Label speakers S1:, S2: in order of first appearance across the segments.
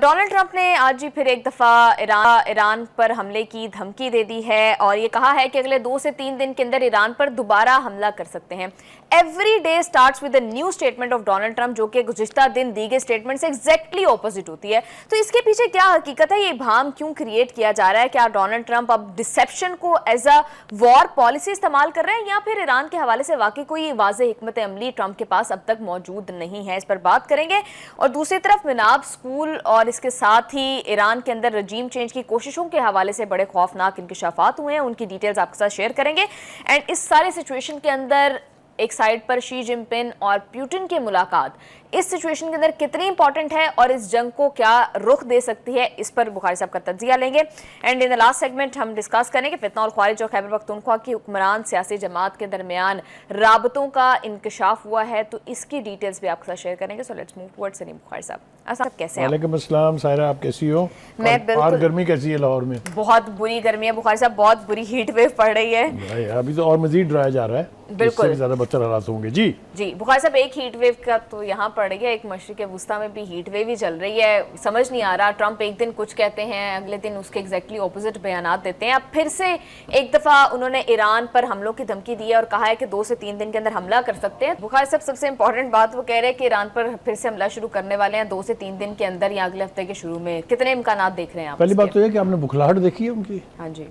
S1: Donald Trump ने आज ही फिर एक दफा ईरान पर हमले की धमकी दे दी है और ये कहा है कि अगले 2 से 3 दिन के अंदर ईरान पर दोबारा हमला कर सकते हैं। Every day starts with a new statement of Donald Trump, जो कि गुज़िश्ता दिन दी गए स्टेटमेंट से एग्जैक्टली ऑपोजिट होती है। तो इसके पीछे क्या हकीकत है, ये भाम क्यों क्रिएट किया जा रहा है? क्या डोनाल्ड ट्रंप अब डिसेप्शन को एज अ वॉर पॉलिसी इस्तेमाल कर रहे हैं या फिर ईरान के हवाले से वाकई कोई वाज़ेह हिकमत अमली ट्रंप के पास अब तक मौजूद नहीं है? इस पर बात करेंगे। और दूसरी तरफ मिनाब स्कूल और इसके साथ ही ईरान के अंदर रजीम चेंज की कोशिशों के हवाले से बड़े खौफनाक इंकशाफात हुए हैं, उनकी डिटेल्स आपके साथ शेयर करेंगे। एंड इस सारे सिचुएशन के अंदर एक साइड पर शी जिनपिंग और पुतिन की मुलाकात इस सिचुएशन के अंदर कितनी इंपॉर्टेंट है और इस जंग को क्या रुख दे सकती है, इस पर बुखारी साहब का तज्जिया लेंगे। And in the last segment हम डिस्कस करेंगे फितना और ख्वारिज और खैबर पख्तूनख्वा की हुक्मरान सियासी जमात के दरमियान राबतों का इंकशाफ हुआ है, तो इसकी डिटेल्स भी आपके साथ शेयर करेंगे। So let's move towards Salim Bukhari साहब। आप कैसे हैं?
S2: वालेकुम अस्सलाम सायरा, आप कैसी हो?
S1: मैं बिल्कुल।
S2: गर्मी कैसी है लाहौर में?
S1: बहुत बुरी गर्मी है बुखारी साहब, बहुत बुरी हीट वेव पड़ रही है।
S2: अभी तो और मजीद ड्राया जा रहा है,
S1: बिल्कुल
S2: इससे ज्यादा बदतर हालात होंगे। जी
S1: बुखारी साहब, एक हीट वेव का तो यहाँ पड़ रही है, एक मशरिक वुस्ता में भी हीट वेव ही चल रही है। समझ नहीं आ रहा, ट्रंप एक दिन कुछ कहते हैं, अगले दिन उसके एग्जैक्टली ऑपोजिट बयानात देते हैं। अब फिर से एक दफा उन्होंने ईरान पर हमलों की धमकी दी है और कहा है कि 2 से 3 दिन के अंदर हमला कर सकते हैं। बुखारी साहब, सबसे इंपॉर्टेंट बात वो कह रहे हैं कि ईरान पर फिर से हमला शुरू करने वाले हैं 2 से 3 दिन के अंदर या अगले हफ्ते के शुरू में। कितने इम्कानात देख रहे हैं आप?
S2: पहली बात तो यह कि आपने बुखलाहट देखी है उनकी?
S1: हाँ जी।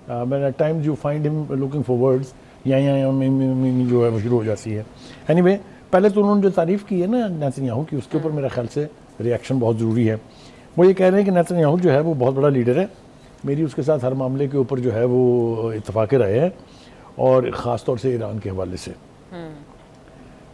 S2: Man at times you find him looking for words, या जो है वो शुरू हो जाती है। एनीवे, पहले तो उन्होंने जो तारीफ़ की है ना नेतन्याहू की, उसके ऊपर मेरे ख्याल से रिएक्शन बहुत ज़रूरी है। वो ये कह रहे हैं कि नेतन्याहू जो है वो बहुत बड़ा लीडर है, मेरी उसके साथ हर मामले के ऊपर जो है वो इत्तफाक़ राय है, और ख़ास तौर से ईरान के हवाले से।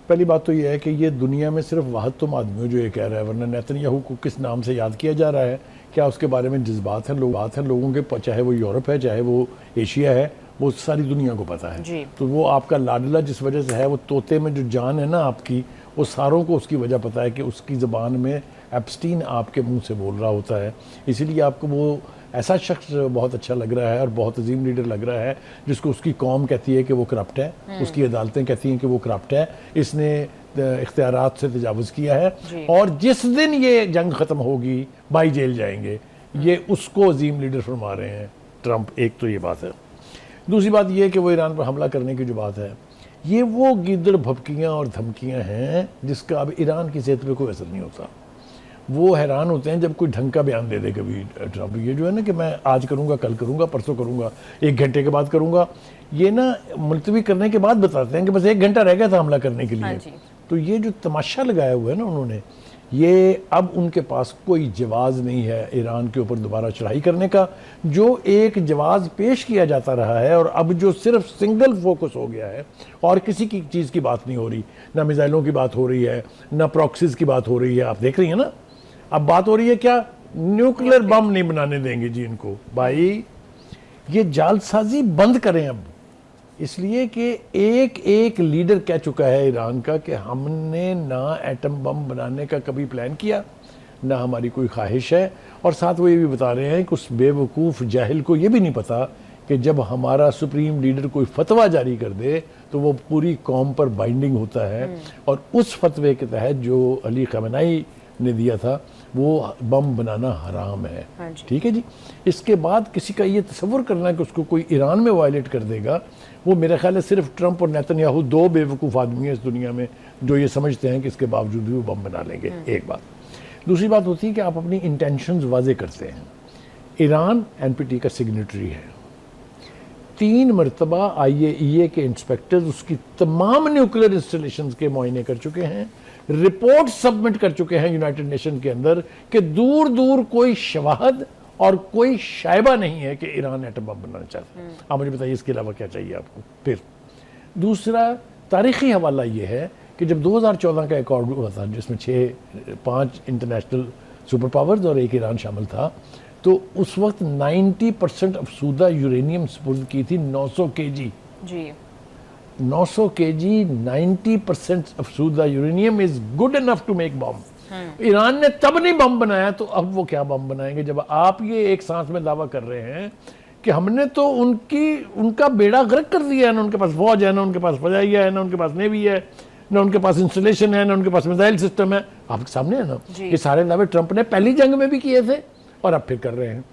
S2: पहली बात तो ये है कि ये दुनिया में सिर्फ वाहद तुम आदमी हो जो ये कह रहा है, वरना नेतन्याहू को किस नाम से याद किया जा रहा है? क्या उसके बारे में जज्बात हैं लोगों के, चाहे वो यूरोप है चाहे वो एशिया है, वो सारी दुनिया को पता है। तो वो आपका लाडला जिस वजह से है, वो तोते में जो जान है ना आपकी, वो सारों को उसकी वजह पता है कि उसकी ज़बान में एप्स्टीन आपके मुंह से बोल रहा होता है। इसीलिए आपको वो ऐसा शख्स बहुत अच्छा लग रहा है और बहुत अजीम लीडर लग रहा है जिसको उसकी कौम कहती है कि वो करप्ट है, उसकी अदालतें कहती हैं कि वो करप्ट है, इसने इख्तियारात से तजावुज़ किया है, और जिस दिन ये जंग ख़त्म होगी भाई जेल जाएंगे, ये उसको अजीम लीडर फरमा रहे हैं ट्रंप। एक तो ये बात है। दूसरी बात यह कि वो ईरान पर हमला करने की जो बात है, ये वो गिद्दड़ भपकियाँ और धमकियाँ हैं जिसका अब ईरान की सेहत पे कोई असर नहीं होता। वो हैरान होते हैं जब कोई ढंग का बयान दे दे कभी ट्रंप। ये जो है ना कि मैं आज करूँगा, कल करूँगा, परसों करूँगा, 1 घंटे के बाद करूँगा, ये ना मुलतवी करने के बाद बताते हैं कि बस 1 घंटा रह गया था हमला करने के लिए।
S1: हाँ,
S2: तो ये जो तमाशा लगाया हुआ है ना उन्होंने, ये अब उनके पास कोई जवाज़ नहीं है ईरान के ऊपर दोबारा चढ़ाई करने का। जो एक जवाज़ पेश किया जाता रहा है और अब जो सिर्फ सिंगल फोकस हो गया है और किसी की चीज़ की बात नहीं हो रही, ना मिसाइलों की बात हो रही है, ना प्रॉक्सीज की बात हो रही है। आप देख रही हैं ना, अब बात हो रही है क्या? न्यूक्लियर बम नहीं बनाने देंगे जी इनको। भाई ये जालसाजी बंद करें अब, इसलिए कि एक एक लीडर कह चुका है ईरान का कि हमने ना एटम बम बनाने का कभी प्लान किया, ना हमारी कोई ख्वाहिश है। और साथ वो ये भी बता रहे हैं कि उस बेवकूफ़ जाहिल को ये भी नहीं पता कि जब हमारा सुप्रीम लीडर कोई फतवा जारी कर दे तो वो पूरी कौम पर बाइंडिंग होता है, और उस फतवे के तहत जो अली खamenei ने दिया था वो बम बनाना हराम है। ठीक है जी। इसके बाद किसी का ये तसव्वुर करना कि उसको कोई ईरान में वायलेट कर देगा, वो मेरे ख्याल है सिर्फ ट्रंप और नेतन्याहू 2 बेवकूफ़ आदमी हैं इस दुनिया में जो ये समझते हैं कि इसके बावजूद भी वो बम बना लेंगे। एक बात। दूसरी बात होती है कि आप अपनी इंटेंशंस वाजे करते हैं। ईरान NPT का सिग्नेटरी है, 3 मरतबा IAEA के इंस्पेक्टर्स उसकी तमाम न्यूक्लियर इंस्टॉलेशंस के मुआयने कर चुके हैं, रिपोर्ट सबमिट कर चुके हैं यूनाइटेड नेशन के अंदर कि दूर दूर कोई शवाहद और कोई शायबा नहीं है कि ईरान एटम बम बनाना चाहता है। आप मुझे बताइए इसके अलावा क्या चाहिए आपको? फिर दूसरा तारीखी हवाला ये है कि जब 2014 का अकॉर्ड हुआ था जिसमें 5 इंटरनेशनल सुपर पावर्स और 1 ईरान शामिल था, तो उस वक्त 90% अफसूदा यूरेनियम सपुर्द की थी 900 kg जी। 900 kg 90% अफसूदा uranium is good enough to make bomb. Iran ने तब नहीं बम बनाया, तो अब वो क्या बम बनाएंगे जब आप ये एक सांस में दावा कर रहे हैं कि हमने तो उनका बेड़ा गर्क कर दिया है ना, उनके पास फौज है ना, उनके पास फजाइया है ना, उनके पास नेवी है ना उनके पास इंस्टॉलेशन है, ना उनके पास मिसाइल सिस्टम है। आपके सामने है ना, ये सारे दावे ट्रंप ने पहली जंग में भी किए थे और अब फिर कर रहे हैं।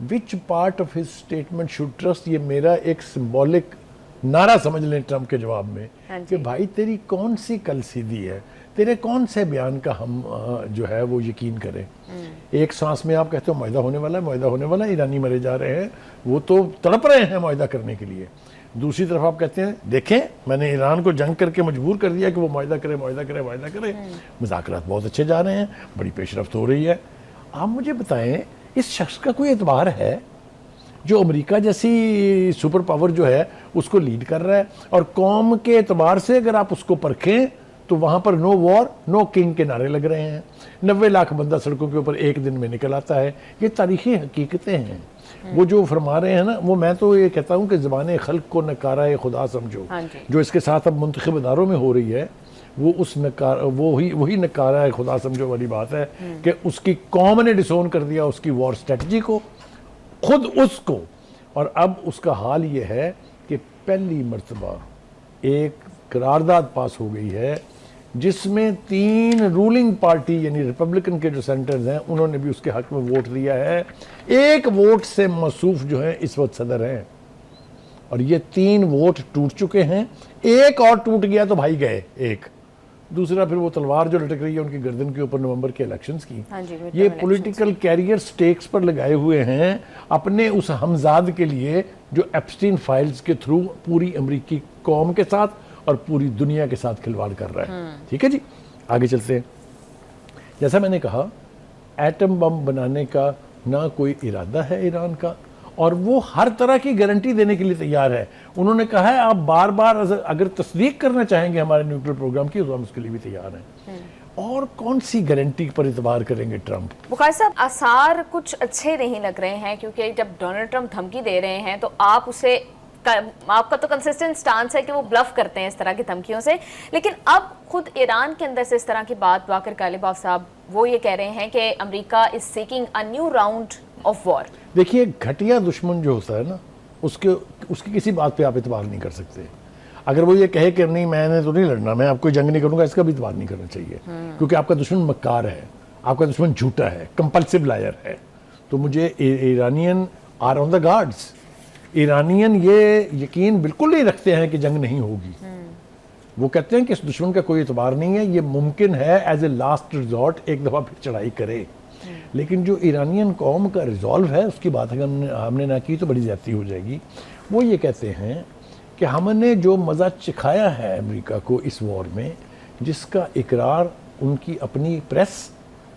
S2: Which part of his statement should trust, ये मेरा एक सिंबॉलिक नारा समझ लें ट्रंप के जवाब में कि भाई तेरी कौन सी कल सीधी है, तेरे कौन से बयान का हम जो है वो यकीन करें। एक सांस में आप कहते हो मुआहदा होने वाला है, मुआहदा होने वाला है, ईरानी मरे जा रहे हैं, वो तो तड़प रहे हैं मुआहदा करने के लिए। दूसरी तरफ आप कहते हैं देखें मैंने ईरान को जंग करके मजबूर कर दिया कि वो मुआहदा करे, मुआहदा करे, मुआहदा करे। मुज़ाकरात बहुत अच्छे जा रहे हैं, बड़ी पेशरफ्त हो रही है। आप मुझे बताएं इस शख्स का कोई एतबार है जो अमेरिका जैसी सुपर पावर जो है उसको लीड कर रहा है? और कौम के एतबार से अगर आप उसको परखें तो वहाँ पर नो वॉर नो किंग के नारे लग रहे हैं। 90 लाख बंदा सड़कों के ऊपर एक दिन में निकल आता है। ये तारीखी हकीकतें हैं। वो जो फरमा रहे हैं ना, वो मैं तो ये कहता हूँ कि ज़बान खल्क को नकारा खुदा समझो। जो इसके साथ अब मुंतखब इदारों में हो रही है वो उस नकार वही नकारा खुदा समझो वाली बात है कि उसकी कौम ने डिसोन कर दिया उसकी वॉर स्ट्रेटजी को, खुद उसको। और अब उसका हाल ये है कि पहली मर्तबा एक करारदाद पास हो गई है जिसमें 3 रूलिंग पार्टी यानी रिपब्लिकन के जो सेनेटर्स हैं उन्होंने भी उसके हक में वोट दिया है। एक वोट से मसूफ जो है इस वक्त सदर हैं और ये 3 वोट टूट चुके हैं। एक और टूट गया तो भाई गए एक, दूसरा फिर वो तलवार जो लटक रही है उनकी गर्दन के ऊपर नवंबर के इलेक्शंस की। ये पॉलिटिकल कैरियर स्टेक्स पर लगाए हुए हैं अपने उस हमजाद के लिए जो एप्स्टीन फाइल्स के थ्रू पूरी अमेरिकी कौम के साथ और पूरी दुनिया के साथ खिलवाड़ कर रहा है। ठीक है जी, आगे चलते हैं। जैसा मैंने कहा एटम बम बनाने का ना कोई इरादा है ईरान का और वो हर तरह की गारंटी देने के लिए तैयार है। उन्होंने कहा है आप बार बार अगर तस्दीक करना चाहेंगे हमारे न्यूक्लियर प्रोग्राम की तो हम उसके लिए भी तैयार हैं। और कौन सी गारंटी पर इतबार करेंगे ट्रंप?
S1: बुखारी साहब, आसार कुछ अच्छे नहीं लग रहे हैं क्योंकि जब डोनाल्ड ट्रंप धमकी दे रहे हैं तो आप उसे आपका तो कंसिस्टेंट स्टांस है कि वो ब्लफ करते हैं इस तरह की धमकियों से, लेकिन अब खुद ईरान के अंदर से इस तरह की बात बाकर कालिबाफ साहब वो ये कह रहे हैं कि America is seeking a new round of war.
S2: देखिए घटिया दुश्मन जो होता है ना उसकी किसी बात पे आप इतबार नहीं कर सकते। अगर वो ये कहे कि नहीं मैंने तो नहीं लड़ना, मैं आपको जंग नहीं करूंगा, इसका भी इतबार नहीं करना चाहिए क्योंकि आपका दुश्मन मक्कार है, आपका दुश्मन झूठा है, कंपल्सिव लायर है। तो मुझे Iranian are on the guards. Iranian ये यकीन बिल्कुल नहीं रखते हैं कि जंग नहीं होगी। वो कहते हैं कि इस दुश्मन का कोई एतबार नहीं है, ये मुमकिन है एज ए लास्ट रिजॉर्ट एक दफ़ा फिर चढ़ाई करे। लेकिन जो ईरानियन कौम का रिजॉल्व है उसकी बात अगर हमने ना की तो बड़ी ज़्यादती हो जाएगी। वो ये कहते हैं कि हमने जो मज़ा चखाया है अमेरिका को इस वॉर में, जिसका इकरार उनकी अपनी प्रेस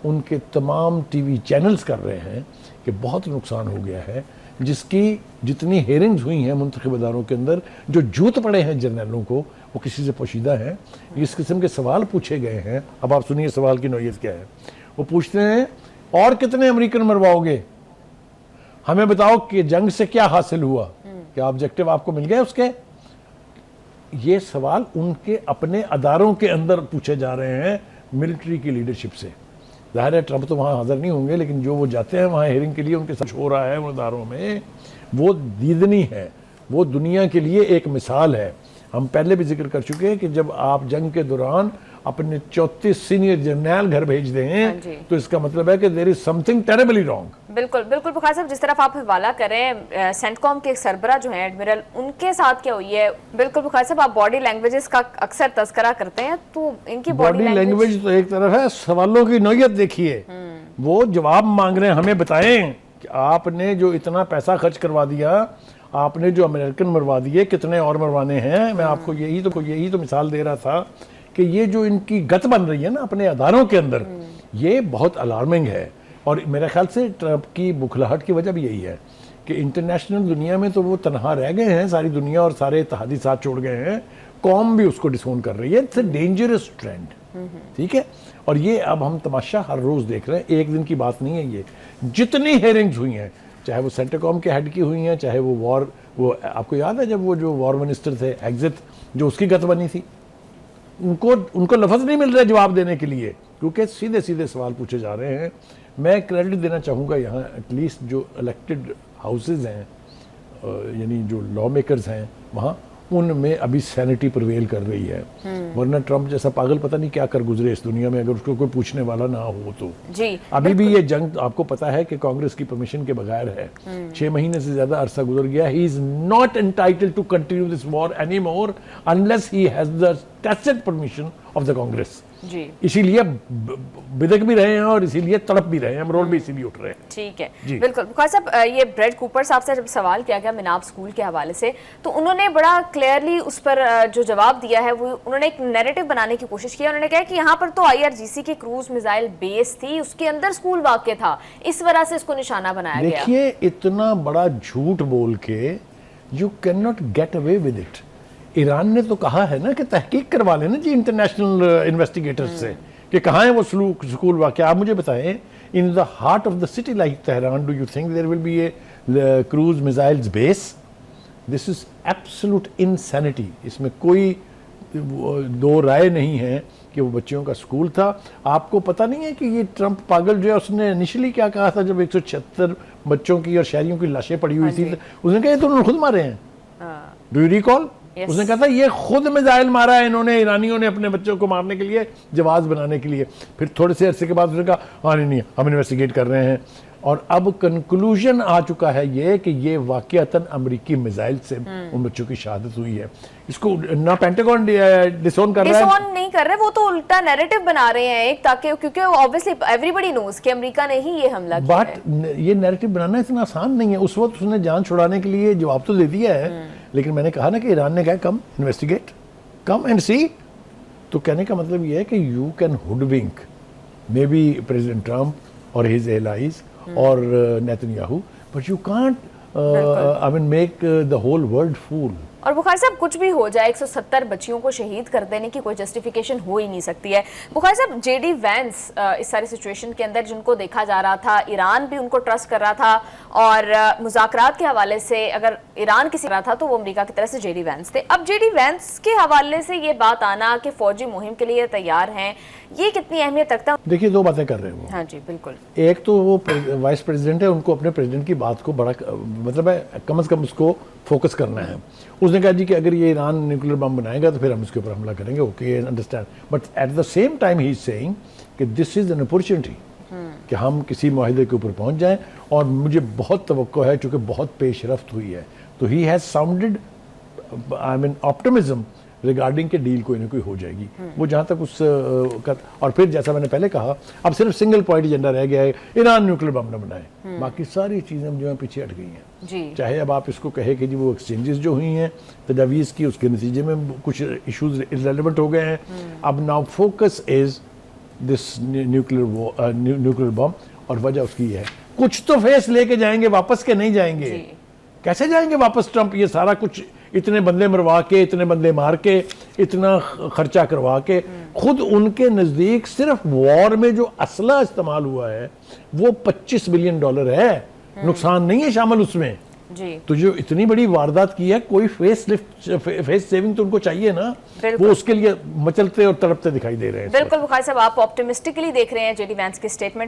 S2: उनके तमाम टीवी चैनल्स कर रहे हैं कि बहुत नुकसान हो गया है, जिसकी जितनी हेयरिंग्स हुई हैं मुंतखब इदारों के अंदर जो जूत पड़े हैं जर्नलों को वो किसी से पोशीदा हैं। इस किस्म के सवाल पूछे गए हैं। अब आप सुनिए सवाल की नौयत क्या है। वो पूछते हैं और कितने अमेरिकन मरवाओगे, हमें बताओ कि जंग से क्या हासिल हुआ, क्या ऑब्जेक्टिव आपको मिल गए उसके। ये सवाल उनके अपने अदारों के अंदर पूछे जा रहे हैं मिलिट्री की लीडरशिप से। ज़ाहिर है ट्रंप तो वहाँ हाजिर नहीं होंगे, लेकिन जो वो जाते हैं वहाँ हेयरिंग के लिए उनके साथ हो रहा है उन अदारों में, वो दीदनी है, वो दुनिया के लिए एक मिसाल है। हम पहले भी जिक्र कर चुके हैं कि जब आप जंग के दौरान अपने 34 सीनियर जर्नल घर भेज दें तो इसका मतलब है कि there is something terribly wrong.
S1: बिल्कुल बिल्कुल बुखारी साहब, जिस तरफ आप हवाला करें सेंटकॉम के एक सरबरा जो है एडमिरल, उनके साथ क्या हुई है। बिल्कुल बुखारी साहब, आप बॉडी लैंग्वेजेस का अक्सर तस्करा करते हैं, तो इनकी
S2: बॉडी लैंग्वेज तो एक तरफ है, सवालों की नौयत देखिए। वो जवाब मांग रहे हैं, हमें बताएं कि आपने जो इतना पैसा खर्च करवा दिया, आपने जो अमेरिकन मरवा दिए, कितने और मरवाने हैं। मैं आपको यही तो मिसाल दे रहा था कि ये जो इनकी गत बन रही है ना अपने अदारों के अंदर, ये बहुत अलार्मिंग है। और मेरे ख्याल से ट्रंप की बुखलाहट की वजह भी यही है कि इंटरनेशनल दुनिया में तो वो तनहा रह गए हैं, सारी दुनिया और सारे इत्तेहादी साथ छोड़ गए हैं, कौम भी उसको डिसोन कर रही है। It's a dangerous trend. ठीक है, और ये अब हम तमाशा हर रोज़ देख रहे हैं, एक दिन की बात नहीं है ये। जितनी हेयरिंग्स हुई हैं, चाहे वो सेंटरकॉम के हेड की हुई हैं, चाहे वो आपको याद है जब वो जो वॉर मिनिस्टर थे एग्जिट, जो उसकी गत बनी थी, उनको लफ्ज़ नहीं मिल रहे जवाब देने के लिए क्योंकि सीधे सीधे सवाल पूछे जा रहे हैं। मैं क्रेडिट देना चाहूँगा यहाँ एटलीस्ट जो इलेक्टेड हाउसेज हैं, यानी जो लॉ मेकर्स हैं वहाँ, उनमें अभी सैनिटी प्रिवेल कर रही है। वरना ट्रंप जैसा पागल पता नहीं क्या कर गुजरे इस दुनिया में अगर उसको कोई पूछने वाला ना हो तो।
S1: जी
S2: अभी भी ये जंग आपको पता है कि कांग्रेस की परमिशन के बगैर है। 6 महीने से ज्यादा अरसा गुजर गया। He is not entitled to continue this war any more unless he has the tacit permission of the Congress.
S1: जी
S2: इसीलिए बिदक भी रहे हैं और इसीलिए तड़प भी रहे हैं, हम रोड भी इसीलिए उठ रहे हैं।
S1: ठीक है,
S2: जी।
S1: बिल्कुल। बुखारी साहब, ये ब्रेड कूपर साहब से जब सवाल किया गया मिनाब स्कूल के हवाले से, तो उन्होंने बड़ा क्लियरली उस पर जो जवाब दिया है वो उन्होंने एक नैरेटिव बनाने की कोशिश की। उन्होंने कहा कि यहाँ पर तो IRGC की क्रूज मिसाइल बेस थी, उसके अंदर स्कूल वाक़ था, इस वजह से इसको निशाना बनाया गया।
S2: देखिए, इतना बड़ा झूठ बोल के you can not get away with it. Iran ने तो कहा है ना कि तहकीक करवा लेना जी इंटरनेशनल इन्वेस्टिगेटर्स से कि कहाँ है वो स्कूल वाक़या। आप मुझे बताएं, in the heart of the city like Tehran, do you think there will be a cruise missiles base? This is absolute insanity. इसमें कोई दो राय नहीं है कि वो बच्चियों का स्कूल था। आपको पता नहीं है कि ये ट्रंप पागल जो है उसने इनिशियली क्या कहा था जब 176 बच्चों की और शहरियों की लाशें पड़ी हुई थी? उसने कहा ये तो उन्होंने खुद मारे हैं। Do you recall?
S1: Yes.
S2: उसने कहा था ये खुद मिसाइल मारा है इन्होंने, ईरानियों ने, अपने बच्चों को मारने के लिए, जवाब बनाने के लिए। फिर थोड़े से अरसे के बाद उसने कहा हाँ नहीं हम इन्वेस्टिगेट कर रहे हैं। और अब कंक्लूजन आ चुका है ये कि ये वाकयातन अमेरिकी मिसाइल से उन बच्चों की शहादत हुई है। इसको ना पेंटागन डिसोन कर रहा है,
S1: डिसोन नहीं कर रहे, वो तो उल्टा नैरेटिव बना रहे हैं एक, ताकि क्योंकि ऑब्वियसली एवरीबडी नोज कि अमेरिका ने ही ये हमला किया है।
S2: बट ये नैरेटिव बनाना इतना आसान नहीं है। उस वक्त उसने जान छुड़ाने के लिए जवाब तो दे दिया है, लेकिन मैंने कहा ना कि ईरान ने कहा कम इन्वेस्टिगेट, कम एंड सी। तो कहने का मतलब ये है कि you can hoodwink may be president Trump और हिज एलाइज और Netanyahu, but you can't I mean make the whole world fool.
S1: और बुखारी साहब, कुछ भी हो जाए, 170 बच्चियों को शहीद कर देने की कोई जस्टिफिकेशन हो ही नहीं सकती है। बुखारी साहब, JD वैंस इस सारी सिचुएशन के अंदर जिनको देखा जा रहा था, ईरान भी उनको ट्रस्ट कर रहा था, और मुज़ाकरात के हवाले से अगर ईरान किसी रहा था तो वो अमेरिका की तरफ से JD वैंस थे। अब JD वैंस के हवाले से ये बात आना कि फौजी मुहिम के लिए तैयार हैं, ये कितनी अहमियत रखता है?
S2: देखिए, दो बातें कर रहे हैं वो।
S1: हाँ जी, बिल्कुल।
S2: एक तो वो वाइस प्रेसिडेंट है, उनको अपने प्रेसिडेंट की बात को बड़ा मतलब है कम से कम उसको फोकस करना है। उसने कहा जी कि अगर ये ईरान न्यूक्लियर बम बनाएगा तो फिर हम इसके ऊपर हमला करेंगे। Okay, understand, but at the same time he is saying कि दिस इज एन अपॉर्चुनिटी कि हम किसी मुआहदे के ऊपर पहुंच जाएं। और मुझे बहुत तवक्को है, चूंकि बहुत पेशरफ्त हुई है, तो he has sounded I mean optimism regarding के डील कोई ना कोई हो जाएगी। वो जहाँ तक उस और फिर जैसा मैंने पहले कहा, अब सिर्फ सिंगल पॉइंट एजेंडा रह गया है, ईरान न्यूक्लियर बम न बनाए। बाकी सारी चीज़ें जो है पीछे हट गई हैं
S1: जी।
S2: चाहे अब आप इसको कहे कि जी वो एक्सचेंजेस जो हुई हैं तजावीज़ की, उसके नतीजे में कुछ इशूज इररिलेवेंट हो गए हैं। अब now focus is this nuclear bomb, और वजह उसकी ये है कुछ तो फेस लेके जाएंगे वापस के नहीं जाएंगे। कैसे जाएंगे वापस ट्रंप? ये सारा कुछ इतने बंदे मरवा के, इतने बंदे मार के, इतना खर्चा करवा के, खुद उनके नज़दीक सिर्फ वॉर में जो असला इस्तेमाल हुआ है वो $25 बिलियन है। नुकसान नहीं है शामिल उसमें
S1: जी।
S2: तो जो इतनी बड़ी वारदात की है, कोई फेस सेविंग तो उनको चाहिए ना, वो उसके लिए मचलते और तड़पते दिखाई दे रहे हैं।
S1: बिल्कुल बुखारी साहब, आप ऑप्टिमिस्टिकली देख रहे हैं JD वैंस के स्टेटमेंट।